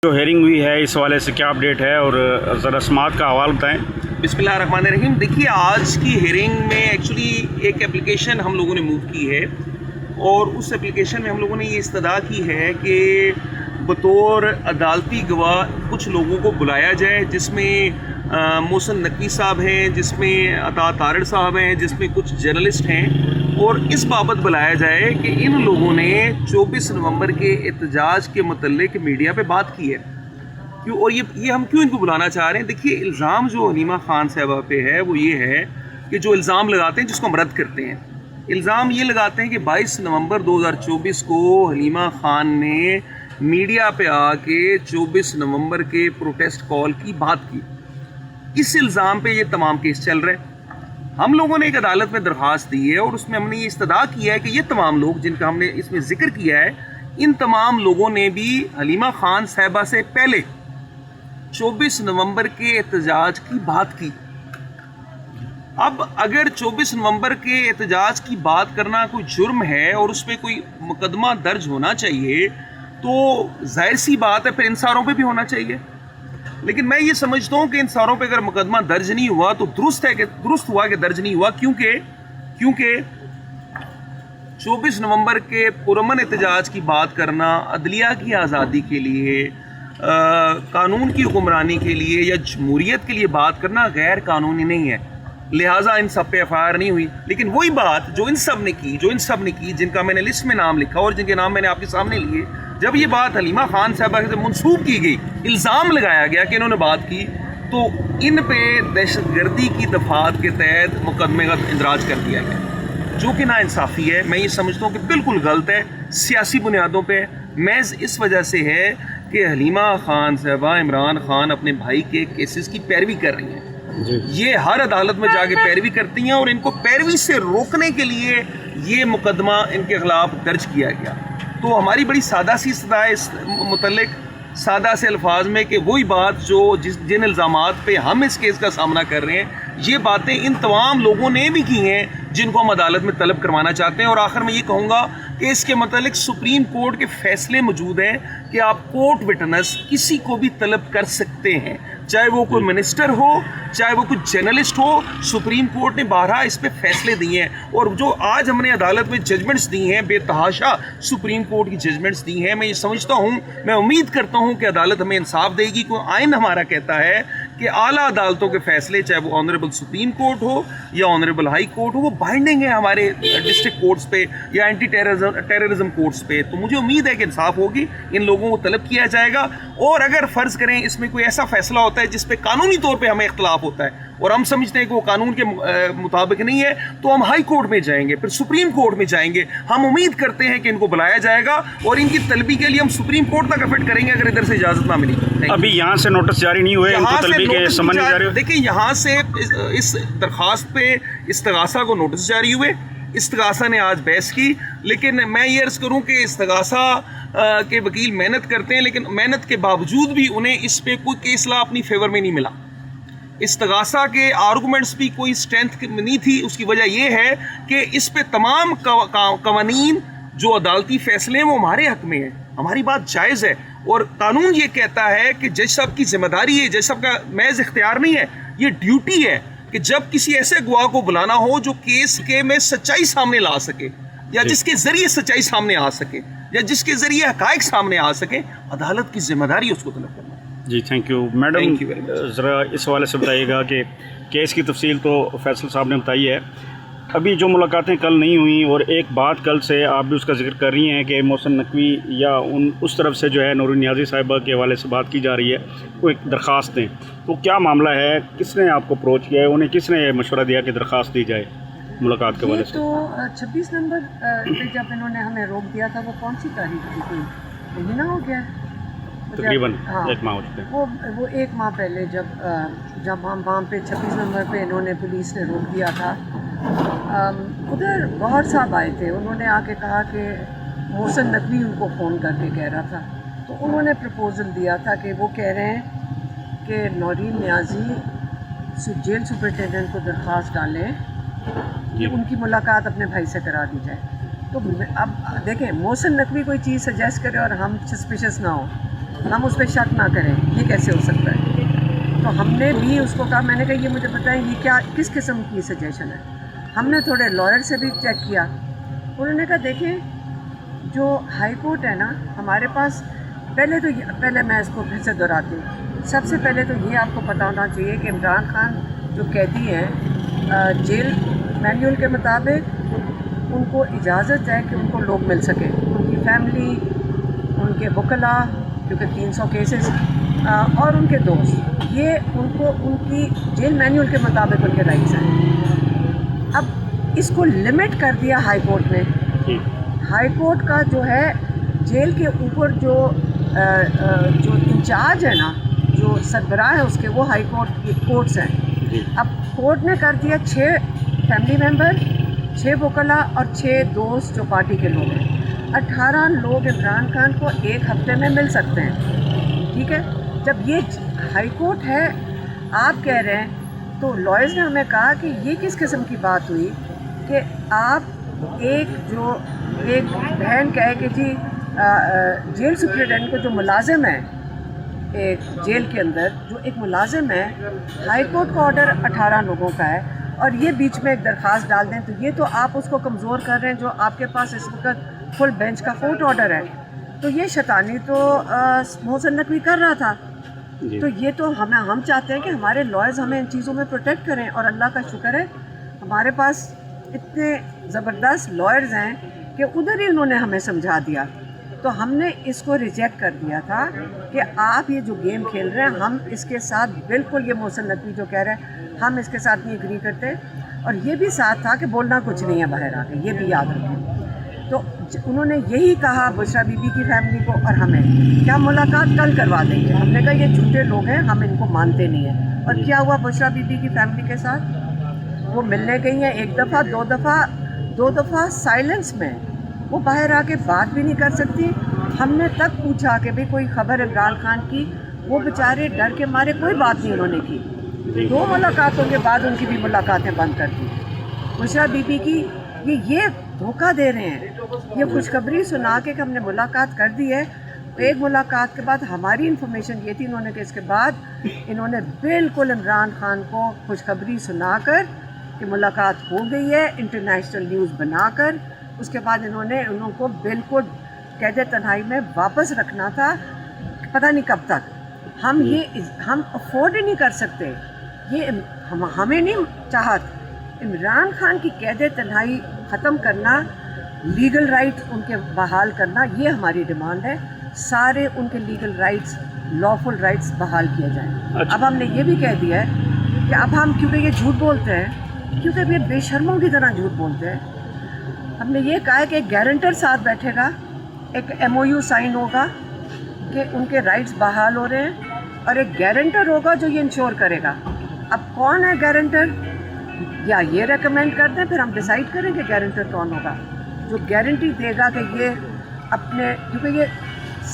جو ہیئرنگ ہوئی ہے اس حوالے سے کیا اپڈیٹ ہے اور ذرا سماعت کا حوال بتائیں۔ بسم اللہ الرحمن الرحیم۔ دیکھیے آج کی ہیئرنگ میں ایکچولی ایک اپلیکیشن ہم لوگوں نے موو کی ہے اور اس اپلیکیشن میں ہم لوگوں نے یہ استدعا کی ہے کہ بطور عدالتی گواہ کچھ لوگوں کو بلایا جائے، جس میں محسن نقوی صاحب ہیں، جس میں عطا تارڑ صاحب ہیں، جس میں کچھ جرنلسٹ ہیں، اور اس بابت بلایا جائے کہ ان لوگوں نے 24 نومبر کے احتجاج کے متعلق میڈیا پہ بات کی ہے کیوں، اور یہ ہم کیوں ان کو بلانا چاہ رہے ہیں۔ دیکھیے الزام جو حلیمہ خان صاحبہ پہ ہے وہ یہ ہے کہ جو الزام لگاتے ہیں جس کو ہم رد کرتے ہیں، الزام یہ لگاتے ہیں کہ 22 نومبر 2024 کو حلیمہ خان نے میڈیا پہ آ کے 24 نومبر کے پروٹیسٹ کال کی بات کی۔ اس الزام پہ یہ تمام کیس چل رہے ہیں۔ ہم لوگوں نے ایک عدالت میں درخواست دی ہے اور اس میں ہم نے یہ استدعا کیا ہے کہ یہ تمام لوگ جن کا ہم نے اس میں ذکر کیا ہے، ان تمام لوگوں نے بھی حلیمہ خان صاحبہ سے پہلے 24 نومبر کے احتجاج کی بات کی۔ اب اگر 24 نومبر کے احتجاج کی بات کرنا کوئی جرم ہے اور اس پہ کوئی مقدمہ درج ہونا چاہیے تو ظاہر سی بات ہے پھر ان ساروں پہ بھی ہونا چاہیے، لیکن میں یہ سمجھتا ہوں کہ ان ساروں پہ اگر مقدمہ درج نہیں ہوا تو درست ہوا کہ درج نہیں ہوا، کیونکہ 24 نومبر کے پرامن احتجاج کی بات کرنا عدلیہ کی آزادی کے لیے، قانون کی حکمرانی کے لیے یا جمہوریت کے لیے بات کرنا غیر قانونی نہیں ہے، لہٰذا ان سب پہ ایف آئی آر نہیں ہوئی۔ لیکن وہی بات جو ان سب نے کی جن کا میں نے لسٹ میں نام لکھا اور جن کے نام میں نے آپ کے سامنے لیے، جب یہ بات حلیمہ خان صاحبہ سے منسوب کی گئی، الزام لگایا گیا کہ انہوں نے بات کی، تو ان پہ دہشت گردی کی دفعات کے تحت مقدمے کا اندراج کر دیا گیا، جو کہ ناانصافی ہے۔ میں یہ سمجھتا ہوں کہ بالکل غلط ہے، سیاسی بنیادوں پہ، محض اس وجہ سے ہے کہ حلیمہ خان صاحبہ عمران خان اپنے بھائی کے کیسز کی پیروی کر رہی ہیں۔ یہ ہر عدالت میں جا کے پیروی کرتی ہیں اور ان کو پیروی سے روکنے کے لیے یہ مقدمہ ان کے خلاف درج کیا گیا۔ تو ہماری بڑی سادہ سی استدعا ہے اس متعلق، سادہ سے الفاظ میں، کہ وہی بات جو جن الزامات پہ ہم اس کیس کا سامنا کر رہے ہیں، یہ باتیں ان تمام لوگوں نے بھی کی ہیں جن کو ہم عدالت میں طلب کروانا چاہتے ہیں۔ اور آخر میں یہ کہوں گا کہ اس کے متعلق سپریم کورٹ کے فیصلے موجود ہیں کہ آپ کورٹ وٹنس کسی کو بھی طلب کر سکتے ہیں، چاہے وہ کوئی منسٹر ہو، چاہے وہ کوئی جرنلسٹ ہو۔ سپریم کورٹ نے بارہا اس پہ فیصلے دیے ہیں، اور جو آج ہم نے عدالت میں ججمنٹس دی ہیں، بے تحاشا سپریم کورٹ کی ججمنٹس دی ہیں، میں یہ سمجھتا ہوں، میں امید کرتا ہوں کہ عدالت ہمیں انصاف دے گی، کیونکہ آئین ہمارا کہتا ہے کہ اعلیٰ عدالتوں کے فیصلے، چاہے وہ آنریبل سپریم کورٹ ہو یا آنریبل ہائی کورٹ ہو، وہ بائنڈنگ ہے ہمارے ڈسٹرکٹ کورٹس پہ یا اینٹی ٹیررزم کورٹس پہ۔ تو مجھے امید ہے کہ انصاف ہوگی، ان لوگوں کو طلب کیا جائے گا، اور اگر فرض کریں اس میں کوئی ایسا فیصلہ ہوتا ہے جس پہ قانونی طور پہ ہمیں اختلاف ہوتا ہے اور ہم سمجھتے ہیں کہ وہ قانون کے مطابق نہیں ہے، تو ہم ہائی کورٹ میں جائیں گے، پھر سپریم کورٹ میں جائیں گے۔ ہم امید کرتے ہیں کہ ان کو بلایا جائے گا اور ان کی طلبی کے لیے ہم سپریم کورٹ تک افٹ کریں گے اگر ادھر سے اجازت نہ ملی۔ ابھی یہاں سے نوٹس جاری نہیں ہوئے، ان کو طلبی کے سمن جاری ہوئے؟ دیکھیں یہاں سے اس درخواست پہ استغاثہ کو نوٹس جاری ہوئے، استغاثہ نے آج بحث کی، لیکن میں یہ عرض کروں کہ استغاثہ کے وکیل محنت کرتے ہیں، لیکن محنت کے باوجود بھی انہیں اس پہ کوئی کیس لا اپنی فیور میں نہیں ملا۔ استغاثہ کے آرگومنٹس بھی کوئی اسٹرینتھ نہیں تھی۔ اس کی وجہ یہ ہے کہ اس پہ تمام قوانین جو عدالتی فیصلے ہیں وہ ہمارے حق میں ہیں، ہماری بات جائز ہے، اور قانون یہ کہتا ہے کہ جج صاحب کی ذمہ داری ہے، جج صاحب کا محض اختیار نہیں ہے، یہ ڈیوٹی ہے کہ جب کسی ایسے گواہ کو بلانا ہو جو کیس کے میں سچائی سامنے لا سکے، یا جس کے ذریعے سچائی سامنے آ سکے، یا جس کے ذریعے حقائق سامنے آ سکے، عدالت کی ذمہ داری اس کو طلب کرنا۔ جی تھینک یو میڈم، ذرا اس حوالے سے بتائیے گا کہ کیس کی تفصیل تو فیصل صاحب نے بتائی ہے، ابھی جو ملاقاتیں کل نہیں ہوئیں، اور ایک بات کل سے آپ بھی اس کا ذکر کر رہی ہیں کہ محسن نقوی یا اس طرف سے جو ہے نور نیازی صاحبہ کے حوالے سے بات کی جا رہی ہے، وہ ایک درخواست دیں، تو کیا معاملہ ہے؟ کس نے آپ کو اپروچ کیا ہے؟ انہیں کس نے مشورہ دیا کہ درخواست دی جائے ملاقات کے حوالے سے؟ تو 26 نومبر پہ جب انہوں نے ہمیں روک دیا تھا، وہ کون سی تاریخ تھی؟ کوئی مہینہ ہو گیا تقریباً ایک ماہ ہو چکے ہیں۔ وہ ایک ماہ پہلے جب ہم وہاں پہ 26 نومبر پہ انہوں نے پولیس نے روک دیا تھا، ادھر گوہر صاحب آئے تھے، انہوں نے آ کے کہا کہ محسن نقوی ان کو فون کر کے کہہ رہا تھا، تو انہوں نے پرپوزل دیا تھا کہ وہ کہہ رہے ہیں کہ نورین نیازی جیل سپرنٹینڈنٹ کو درخواست ڈالیں کہ ان کی ملاقات اپنے بھائی سے کرا دی جائے۔ تو اب دیکھیں محسن نقوی کوئی چیز سجیسٹ کرے اور ہم سسپیشس نہ ہوں، ہم اس پہ شک نہ کریں، یہ کیسے ہو سکتا ہے؟ تو ہم نے بھی اس کو کہا، میں نے کہا یہ مجھے بتائیں یہ کیا کس قسم کی سجیشن ہے. ہم نے تھوڑے لائر سے بھی چیک کیا. انہوں نے کہا دیکھیں جو ہائی کورٹ ہے نا ہمارے پاس، پہلے میں اس کو پھر سے دہراتی ہوں. سب سے پہلے تو یہ آپ کو پتہ ہونا چاہیے کہ عمران خان جو قیدی ہیں جیل مینیول کے مطابق ان کو اجازت ہے کہ ان کو لوگ مل سکیں، ان کی فیملی، ان کے وکلاء، کیونکہ 300 کیسز، اور ان کے دوست، یہ ان کو ان کی جیل مینیول کے مطابق ان کے رائٹس ہیں. اب اس کو لمٹ کر دیا ہائی کورٹ نے. ہائی کورٹ کا جو ہے جیل کے اوپر جو انچارج ہے نا، جو سربراہ ہے اس کے، وہ ہائی کورٹ کی کورٹس ہیں. اب کورٹ نے کر دیا 6 فیملی ممبر، 6 وکلاء اور 6 دوست جو پارٹی کے لوگ ہیں. 18 لوگ عمران خان کو ایک ہفتے میں مل سکتے ہیں. ٹھیک ہے، جب یہ ہائی کورٹ ہے آپ کہہ رہے ہیں، تو لائرز نے ہمیں کہا کہ یہ کس قسم کی بات ہوئی کہ آپ ایک بہن کہے کہ جی جیل سپرنٹینڈنٹ کو جو ملازم ہے ایک جیل کے اندر، جو ایک ملازم ہے، ہائی کورٹ کا آرڈر 18 لوگوں کا ہے اور یہ بیچ میں ایک درخواست ڈال دیں، تو یہ تو آپ اس کو کمزور کر رہے ہیں جو آپ کے پاس اس وقت فل بینچ کا کورٹ آرڈر ہے. تو یہ شیطانی تو محسن نقوی کر رہا تھا. تو یہ تو ہم چاہتے ہیں کہ ہمارے لائرز ہمیں ان چیزوں میں پروٹیکٹ کریں، اور اللہ کا شکر ہے ہمارے پاس اتنے زبردست لائرز ہیں کہ ادھر ہی انہوں نے ہمیں سمجھا دیا. تو ہم نے اس کو ریجیکٹ کر دیا تھا کہ آپ یہ جو گیم کھیل رہے ہیں، ہم اس کے ساتھ بالکل، یہ محسن نقوی جو کہہ رہے ہیں ہم اس کے ساتھ نہیں ایگری کرتے. اور یہ بھی ساتھ تھا کہ بولنا کچھ نہیں ہے باہر آ کے، یہ بھی یاد رکھیں. تو انہوں نے یہی کہا بشرا بی بی کی فیملی کو اور ہمیں کہ ہم ملاقات کل کروا دیں گے. ہم نے کہا یہ جھوٹے لوگ ہیں، ہم ان کو مانتے نہیں ہیں. اور کیا ہوا بشرا بی بی کی فیملی کے ساتھ؟ وہ ملنے گئی ہیں 1 دفعہ 2 دفعہ سائلنس میں، وہ باہر آ کے بات بھی نہیں کر سکتی. ہم نے تک پوچھا کہ بھئی کوئی خبر عمران خان کی، وہ بیچارے ڈر کے مارے کوئی بات نہیں انہوں نے کی. 2 ملاقاتوں کے بعد ان کی بھی ملاقاتیں بند کر دی. بشرا بی بی کی یہ دھوکہ دے رہے ہیں، یہ خوشخبری سنا کے کہ ہم نے ملاقات کر دی ہے. ایک ملاقات کے بعد ہماری انفارمیشن یہ تھی، انہوں نے کہ اس کے بعد انہوں نے بالکل عمران خان کو خوشخبری سنا کر کہ ملاقات ہو گئی ہے، انٹرنیشنل نیوز بنا کر، اس کے بعد انہوں کو بالکل قید تنہائی میں واپس رکھنا تھا. پتہ نہیں کب تک. ہم افورڈ ہی نہیں کر سکتے. یہ ہمیں نہیں چاہت. عمران خان کی قید تنہائی ختم کرنا، لیگل رائٹ ان کے بحال کرنا، یہ ہماری ڈیمانڈ ہے. سارے ان کے لیگل رائٹس، لافل رائٹس بحال کیے جائیں. اب ہم نے یہ بھی کہہ دیا ہے کہ اب ہم، کیونکہ یہ جھوٹ بولتے ہیں، کیونکہ یہ بے شرموں کی طرح جھوٹ بولتے ہیں، ہم نے یہ کہا ہے کہ ایک گارنٹر ساتھ بیٹھے گا، ایک MOU سائن ہوگا کہ ان کے رائٹس بحال ہو رہے ہیں، اور ایک گارنٹر ہوگا جو یہ انشور کرے گا. اب کون ہے گارنٹر؟ یا یہ ریکمینڈ کر دیں، پھر ہم ڈیسائیڈ کریں کہ گارنٹر کون ہوگا جو گارنٹی دے گا کہ یہ اپنے، کیونکہ یہ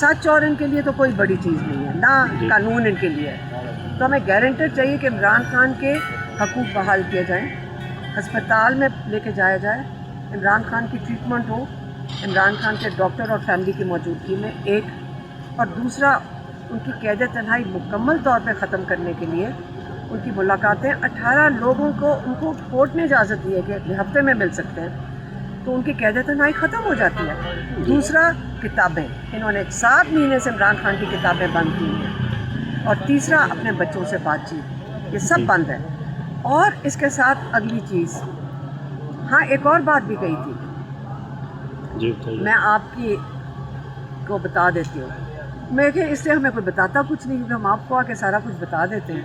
سچ اور ان کے لیے تو کوئی بڑی چیز نہیں ہے، نہ قانون ان کے لیے ہے. تو ہمیں گارنٹر چاہیے کہ عمران خان کے حقوق بحال کیے جائیں، ہسپتال میں لے کے جایا جائے، عمران خان کی ٹریٹمنٹ ہو، عمران خان کے ڈاکٹر اور فیملی کی موجودگی میں، ایک. اور دوسرا، ان کی قید تنہائی مکمل طور پہ ختم کرنے کے لیے ان کی ملاقاتیں 18 لوگوں کو ان کو کورٹ نے اجازت دی ہے کہ ہفتے میں مل سکتے ہیں، تو ان کی قید تنہائی ختم ہو جاتی ہے. دوسرا، کتابیں، انہوں نے 7 مہینے سے عمران خان کی کتابیں بند کی ہیں. اور تیسرا، اپنے بچوں سے بات چیت، یہ سب بند ہے. اور اس کے ساتھ اگلی چیز، ہاں ایک اور بات بھی کہی تھی، میں آپ کی کو بتا دیتی ہوں. میں کہ اس سے ہمیں کوئی بتاتا کچھ نہیں، کیونکہ ہم آپ کو آ کے سارا کچھ بتا دیتے ہیں.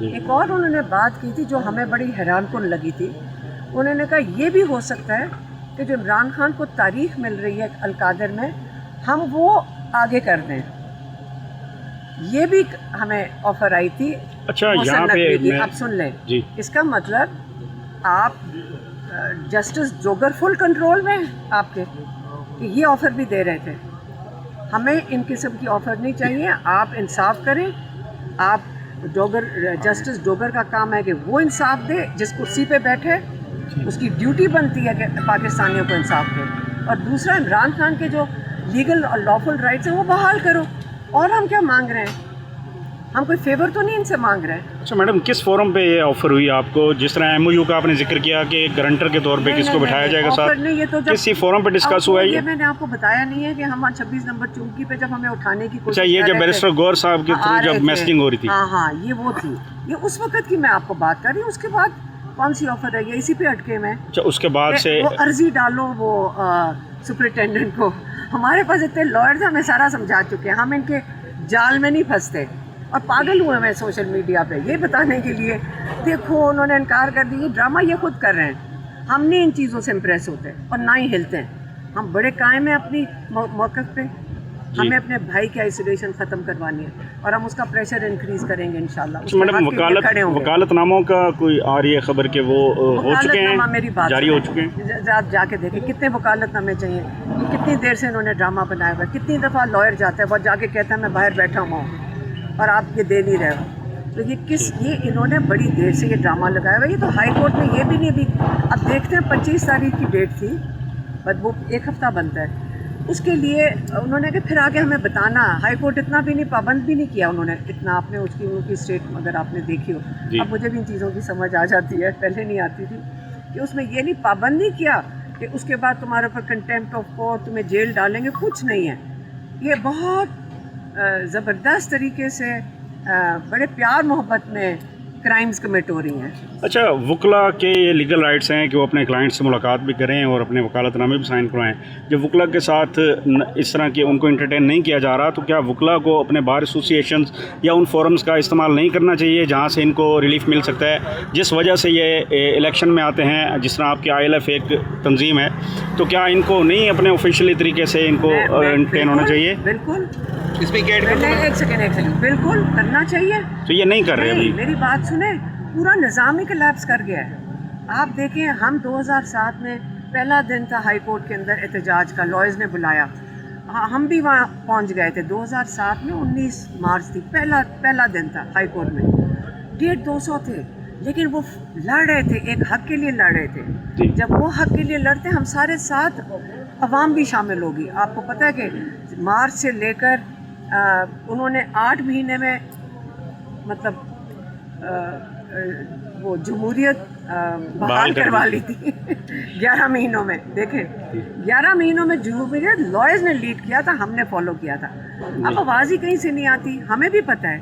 ایک اور انہوں نے بات کی تھی جو ہمیں بڑی حیران کن لگی تھی. انہوں نے کہا یہ بھی ہو سکتا ہے کہ جو عمران خان کو تاریخ مل رہی ہے القادر میں، ہم وہ آگے کر دیں. یہ بھی ہمیں آفر آئی تھی. اچھا، یہاں پہ آپ سن لیں، اس کا مطلب آپ جسٹس جوگر فل کنٹرول میں آپ کے، کہ یہ آفر بھی دے رہے تھے. ہمیں ان قسم کی آفر نہیں چاہیے. آپ انصاف کریں. آپ جسٹس ڈوگر کا کام ہے کہ وہ انصاف دے، جس کرسی پہ بیٹھے اس کی ڈیوٹی بنتی ہے کہ پاکستانیوں کو انصاف دے. اور دوسرا، عمران خان کے جو لیگل اور لافل رائٹس ہیں وہ بحال کرو. और हम क्या मांग रहे हैं? हम कोई फेवर तो नहीं इनसे मांग रहे हैं। अच्छा मैडम, किस फोरम पे ये ऑफर हुई आपको? जिस तरह MOU का आपने जिक्र किया कि गारंटर के तौर पे किसको बिठाया जाएगा साथ, नहीं, ये तो जब किसी फोरम पे डिस्कस हुआ है ये मैंने आपको बताया नहीं है कि हम 26 नंबर चौकी पे जब हमें उठाने की कोशिश अच्छा, ये जब बैरिस्टर गौर साहब के थ्रू जब मैसेजिंग हो रही थी? हाँ, ये वो थी, ये उस वक्त की मैं आपको बात कर रही हूँ। उसके बाद कौन सी ऑफर है? ये इसी पे अटके में। अच्छा, उसके बाद से वो अर्जी डालो वो सुपरिटेंडेंट को। हमारे पास इतने लॉयर्स, हमें सारा समझा चुके हैं, हम इनके जाल में नहीं फंसते। और पागल हुए मैं सोशल मीडिया पे ये बताने के लिए, देखो उन्होंने इनकार कर दिया, ड्रामा ये खुद कर रहे हैं। हम नहीं इन चीज़ों से इम्प्रेस होते और ना ही हिलते हैं। हम बड़े कायम हैं अपनी मौक़िफ़ पे। हमें अपने भाई की आइसोलेशन ख़त्म करवानी है और हम उसका प्रेशर इंक्रीज़ करेंगे इंशाल्लाह। मैडम, वकालतनामों का कोई आ रही है खबर के वो हो चुके हैं, मेरी बात जारी हो चुके हैं? आप जाके देखें कितने वकालतनामे चाहिए, कितनी देर से इन्होंने ड्रामा बनाया हुआ है। कितनी दफ़ा लॉयर जाता है, वो जाके कहता है मैं बाहर बैठा हुआ हूँ और आप ये दे नहीं रहे हो। तो ये इन्होंने बड़ी देर से ये ड्रामा लगाया हुआ है। ये तो हाई कोर्ट में ये भी नहीं अभी, अब देखते हैं 25 तारीख की डेट थी, बट वो 1 हफ़्ता बनता है। उसके लिए उन्होंने कि फिर आगे हमें बताना। हाई कोर्ट इतना भी नहीं, पाबंद भी नहीं किया उन्होंने इतना। आपने उनकी स्टेट अगर आपने देखी हो, अब मुझे भी इन चीज़ों की समझ आ जाती है, पहले नहीं आती थी, कि उसमें ये नहीं पाबंद नहीं किया कि उसके बाद तुम्हारे ऊपर कंटेम्प्ट ऑफ कोर्ट, तुम्हें जेल डालेंगे, कुछ नहीं है। ये बहुत ज़बरदस्त तरीके से बड़े प्यार मोहब्बत में क्राइम्स कमिट हो रही हैं। अच्छा, वकला के ये लीगल राइट्स हैं कि वो अपने क्लाइंट से मुलाकात भी करें और अपने वकालतनामे भी साइन करवाएं। जब वकला के साथ इस तरह के उनको इंटरटेन नहीं किया जा रहा, तो क्या वकला को अपने बार एसोसिएशंस या उन फोरम्स का इस्तेमाल नहीं करना चाहिए जहां से इनको रिलीफ मिल सकता है? जिस वजह से ये इलेक्शन में आते हैं, जिस तरह आपकी ILF एक तंजीम है, तो क्या इनको नहीं अपने ऑफिशियली तरीके से इनको इंटरटेन होना चाहिए? बिल्कुल, इसमें एक सेकंड, बिल्कुल करना चाहिए। तो ये नहीं कर रहे अभी। मेरी बात सुने, पूरा निज़ाम ही कोलैप्स कर गया है। आप देखें, हम 2007 में पहला दिन था हाई कोर्ट के अंदर एहतजाज का, लॉयर्स ने बुलाया, हम भी वहाँ पहुँच गए थे। 2007 में 19 मार्च थी, पहला दिन था हाई कोर्ट में। 150-200 थे, लेकिन वो लड़ रहे थे, एक हक के लिए लड़ रहे थे। जब वो हक के लिए लड़ते, हम सारे साथ, अवाम भी शामिल होगी। आपको पता है कि मार्च से लेकर उन्होंने 8 महीने में, मतलब वो जमहूरियत बहाल करवा ली थी 11 महीनों में। देखें, 11 महीनों में जमहूरियत लॉयर्स ने लीड किया था, हमने फॉलो किया था। अब आवाज़ ही कहीं से नहीं आती। हमें भी पता है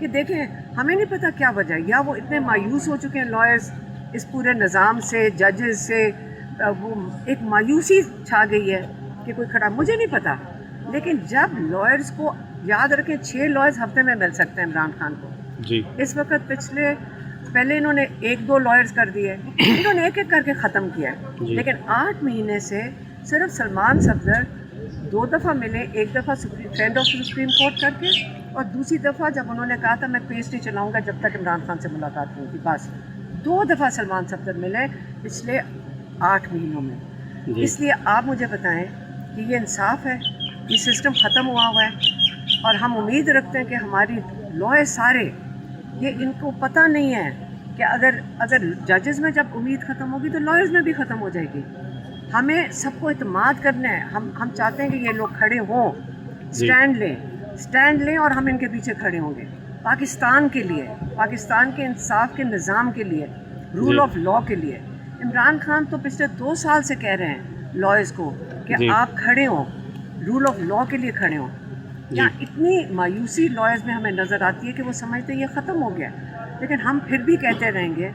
कि देखें, हमें नहीं पता क्या वजह, या वो इतने मायूस हो चुके हैं लॉयर्स इस पूरे निज़ाम से, जजेस से, वो एक मायूसी छा गई है कि कोई खड़ा, मुझे नहीं पता। लेकिन जब लॉयर्स को, याद रखें, 6 लॉयर्स हफ्ते में मिल सकते हैं इमरान खान को जी। इस वक्त पहले इन्होंने 1-2 लॉयर्स कर दिए, इन्होंने एक एक करके ख़त्म किया है। लेकिन 8 महीने से सिर्फ सलमान सफदर 2 दफ़ा मिले, एक दफ़ा फ्रेंड ऑफ सुप्रीम कोर्ट करके, और दूसरी दफ़ा जब उन्होंने कहा था मैं पेश नहीं चलाऊँगा जब तक इमरान खान से मुलाकात नहीं होती। बस 2 दफ़ा सलमान सफदर मिले पिछले 8 महीनों में। इसलिए आप मुझे बताएं कि ये इंसाफ है? ये सिस्टम ख़त्म हुआ है और हम उम्मीद रखते हैं कि हमारी लॉयर सारे, ये इनको पता नहीं है कि अगर जजेस में जब उम्मीद ख़त्म होगी तो लॉयर्स में भी ख़त्म हो जाएगी। हमें सबको इत्मीनान करना है। हम चाहते हैं कि ये लोग खड़े हों, स्टैंड लें और हम इनके पीछे खड़े होंगे पाकिस्तान के लिए, पाकिस्तान के इंसाफ के निज़ाम के लिए, रूल ऑफ लॉ के लिए। इमरान खान तो पिछले 2 साल से कह रहे हैं लॉयर्स को कि आप खड़े हों, रूल ऑफ लॉ के लिए खड़े हों। यहाँ इतनी मायूसी लॉयर्स में हमें नज़र आती है कि वो समझते हैं ये ख़त्म हो गया, लेकिन हम फिर भी कहते रहेंगे।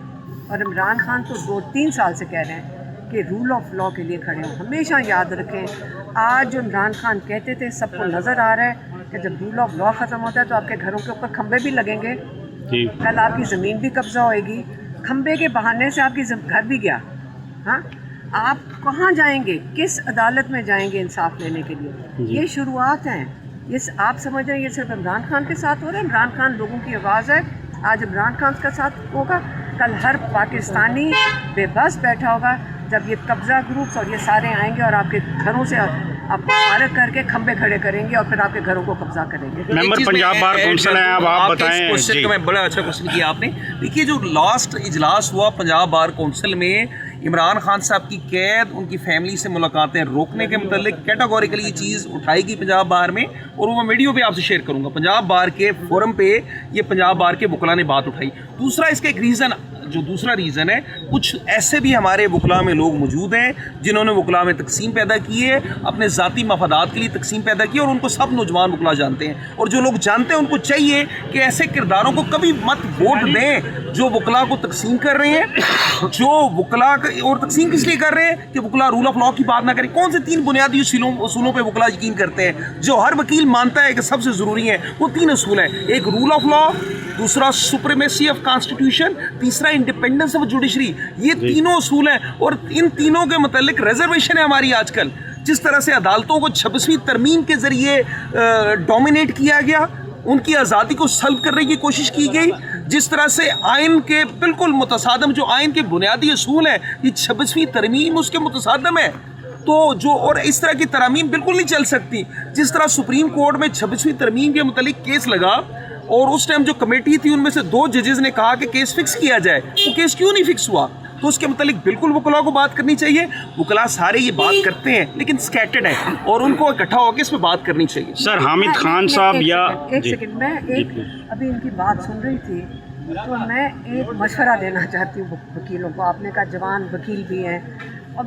और इमरान खान तो 2-3 साल से कह रहे हैं कि रूल ऑफ लॉ के लिए खड़े हों। हमेशा याद रखें, आज जो इमरान खान कहते थे सबको नज़र आ रहा है कि जब रूल ऑफ लॉ ख़त्म होता है तो आपके घरों के ऊपर खंबे भी लगेंगे, कल आपकी ज़मीन भी कब्ज़ा होएगी, खंबे के बहाने से आपकी घर भी गया। हाँ, आप कहाँ जाएंगे, किस अदालत में जाएंगे इंसाफ लेने के लिए? ये शुरुआत हैं। ये आप समझ रहे हैं ये सिर्फ इमरान खान के साथ हो रहा है? इमरान खान लोगों की आवाज़ है, आज इमरान खान के साथ होगा, कल हर पाकिस्तानी बेबस बैठा होगा जब ये कब्ज़ा ग्रुप्स और ये सारे आएंगे और आपके घरों से आपको फारग करके खंबे खड़े करेंगे और फिर आपके घरों को कब्जा करेंगे। मेंबर पंजाब बार काउंसिल हैं, अब आप बताएं। क्वेश्चन का मैं बड़ा अच्छा क्वेश्चन किया आपने। देखिए, जो लास्ट इजलास हुआ पंजाब बार काउंसिल में, इमरान खान साहब की कैद, उनकी फैमिली से मुलाकातें रोकने के मतलब कैटेगोरिकली ये चीज़ उठाएगी पंजाब बार में, और वो मैं वीडियो पे आपसे शेयर करूंगा। पंजाब बार के फोरम पे ये पंजाब बार के वकला ने बात उठाई। दूसरा इसका एक रीज़न, जो दूसरा रीज़न है, कुछ ऐसे भी हमारे वकला में लोग मौजूद हैं जिन्होंने वकला में तकसीम पैदा की है, अपने ज़ाती मफादात के लिए तकसीम पैदा की है, और उनको सब नौजवान वकला जानते हैं। और जो लोग जानते हैं उनको चाहिए कि ऐसे किरदारों को कभी मत वोट दें जो वकला को तकसीम कर रहे हैं, जो वकला और तकसीम किस लिए कर रहे हैं कि वकला रूल ऑफ लॉ की बात ना करें। कौन से 3 बुनियादी उसूलों पे वकला यकीन करते हैं जो हर वकील मानता है कि सबसे ज़रूरी है? वो 3 उसूल हैं, एक रूल ऑफ लॉ, दूसरा सुप्रीमेसी ऑफ कॉन्स्टिट्यूशन, तीसरा इंडिपेंडेंस ऑफ जुडिशरी। ये तीनों उसूल हैं, और इन तीनों के मतलब रिजर्वेशन है हमारी आजकल। जिस तरह से अदालतों को 26वीं तरमीम के ज़रिए डोमिनेट किया गया, उनकी आज़ादी को सल्ब करने की कोशिश की गई, जिस तरह से आइन के बिल्कुल मुतसादम, जो आइन के बुनियादी असूल हैं, ये 26वीं तरमीम उसके मुतसादम है। तो जो, और इस तरह की तरमीम बिल्कुल नहीं चल सकती। जिस तरह सुप्रीम कोर्ट में 26वीं तरमीम के मुतालिक केस लगा, और उस टाइम जो कमेटी थी उनमें से 2 जजेस ने कहा कि केस फिक्स किया जाए, वो केस क्यों नहीं फिक्स हुआ? तो उसके मुतालिक बिल्कुल वकला को बात करनी चाहिए। वकला सारे ये बात करते हैं लेकिन स्कैटर्ड है, और उनको इकट्ठा होकर इस पर बात करनी चाहिए। सर हामिद खान साहब या एक सेकंड, मैं अभी इनकी बात सुन रही थी, तो मैं एक मशवरा देना चाहती हूँ वकीलों को। आपने कहा जवान वकील भी हैं, और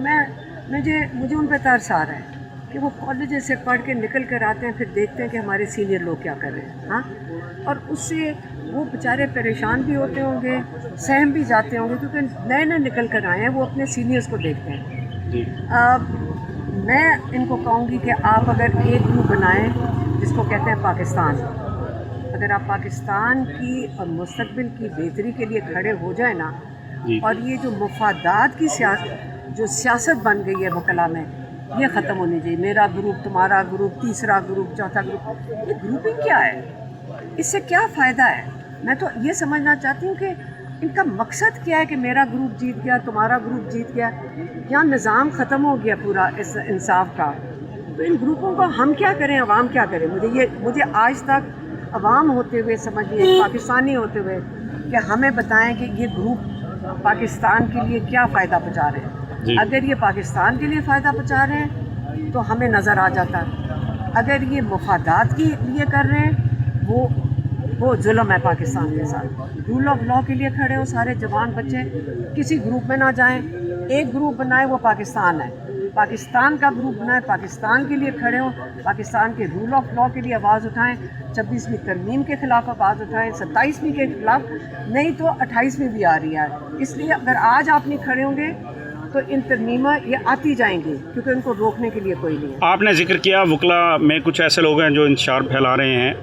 मुझे उन पर तरस आ रहा है कि वो कॉलेज से पढ़ के निकल कर आते हैं, फिर देखते हैं कि हमारे सीनियर लोग क्या कर रहे हैं। हाँ, और उससे वो बेचारे परेशान भी होते होंगे, सहम भी जाते होंगे, क्योंकि नए नए निकल कर आए हैं, वो अपने सीनियर्स को देखते हैं। मैं इनको कहूँगी कि आप अगर एक ग्रुप बनाएं जिसको कहते हैं पाकिस्तान, अगर आप पाकिस्तान की और मुस्तकबिल की बेहतरी के लिए खड़े हो जाए ना, और ये जो मफादात की जो सियासत बन गई है वकला में, ये ख़त्म होनी चाहिए। मेरा ग्रुप, तुम्हारा ग्रुप, तीसरा ग्रुप, चौथा ग्रुप, ये ग्रुपिंग क्या है? इससे क्या फ़ायदा है? मैं तो ये समझना चाहती हूँ कि इनका मकसद क्या है कि मेरा ग्रुप जीत गया, तुम्हारा ग्रुप जीत गया, यहाँ निज़ाम ख़त्म हो गया पूरा इस इंसाफ का। तो इन ग्रुपों को हम क्या करें, अवाम क्या करें? मुझे आज तक अवाम होते हुए समझिए, पाकिस्तानी होते हुए, कि हमें बताएं कि ये ग्रुप पाकिस्तान के लिए क्या फ़ायदा पहुँचा रहे हैं। अगर ये पाकिस्तान के लिए फ़ायदा पहुँचा रहे हैं तो हमें नज़र आ जाता है, अगर ये मफादात के लिए कर रहे हैं वो जुल्म है पाकिस्तान के साथ। रूल ऑफ लॉ के लिए खड़े हो सारे जवान बच्चे, किसी ग्रुप में ना जाएं, एक ग्रुप बनाए वो पाकिस्तान है, पाकिस्तान का ग्रुप बनाए, पाकिस्तान के लिए खड़े हो, पाकिस्तान के रूल ऑफ लॉ के लिए आवाज़ उठाएं, 26वीं तरमीम के ख़िलाफ़ आवाज़ उठाएं, 27वीं के ख़िलाफ़, नहीं तो 28वीं भी आ रही है। इसलिए अगर आज आप नहीं खड़े होंगे तो इन तरमीमा ये आती जाएंगी, क्योंकि उनको रोकने के लिए कोई नहीं है। आपने जिक्र किया वकला में कुछ ऐसे लोग हैं जो इंतशार फैला रहे हैं।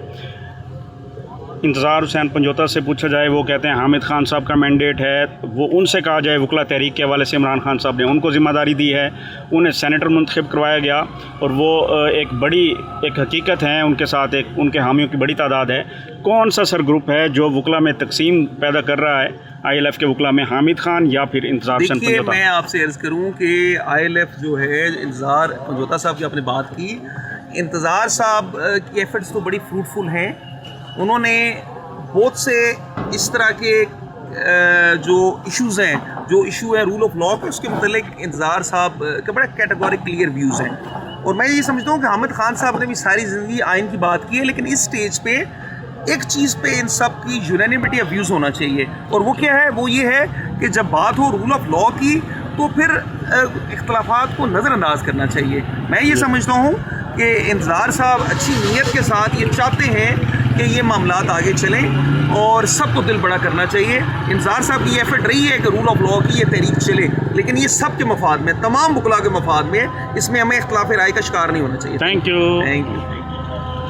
इंतज़ार हुसैन पंजोता से पूछा जाए, वो कहते हैं हामिद खान साहब का मैंडेट है, वो उनसे कहा जाए वकला तहरीक के हवाले से इमरान खान साहब ने उनको ज़िम्मेदारी दी है, उन्हें सेनेटर मुंतखब करवाया गया, और वो एक हकीकत है, उनके साथ एक उनके हामियों की बड़ी तादाद है। कौन सा सर ग्रुप है जो वकला में तकसीम पैदा कर रहा है ILF के वकला में, हामिद खान या फिर इंतज़ार हुसैन पंजोता? देखिए, मैं आपसे अर्ज़ करूँ कि ILF जो है, इंतज़ार पंजोता साहब की आपने बात की, इंतज़ार साहब की एफर्ट्स तो बड़ी फ्रूटफुल हैं। उन्होंने बहुत से इस तरह के जो इश्यूज़ हैं, जो इशू है रूल ऑफ लॉ पे, उसके मतलब इंतज़ार साहब के बड़ा कैटेगोरिक क्लियर व्यूज़ हैं। और मैं ये समझता हूँ कि हामिद खान साहब ने भी सारी ज़िंदगी आइन की बात की है, लेकिन इस स्टेज पे एक चीज़ पे इन सब की यूनानिमिटी ऑफ व्यूज़ होना चाहिए, और वो क्या है? वो ये है कि जब बात हो रूल ऑफ लॉ की तो फिर इख्तलाफात को नज़रअंदाज करना चाहिए। मैं ये समझता हूँ कि इंतज़ार साहब अच्छी नीयत के साथ ये चाहते हैं कि ये मामलात आगे चलें, और सबको दिल बड़ा करना चाहिए। इंतज़ार साहब की एफर्ट रही है कि रूल ऑफ लॉ की ये तहरीक चले, लेकिन ये सब के मफाद में, तमाम वकला के मफाद में, इसमें हमें इख्तलाफ राय का शिकार नहीं होना चाहिए। Thank you.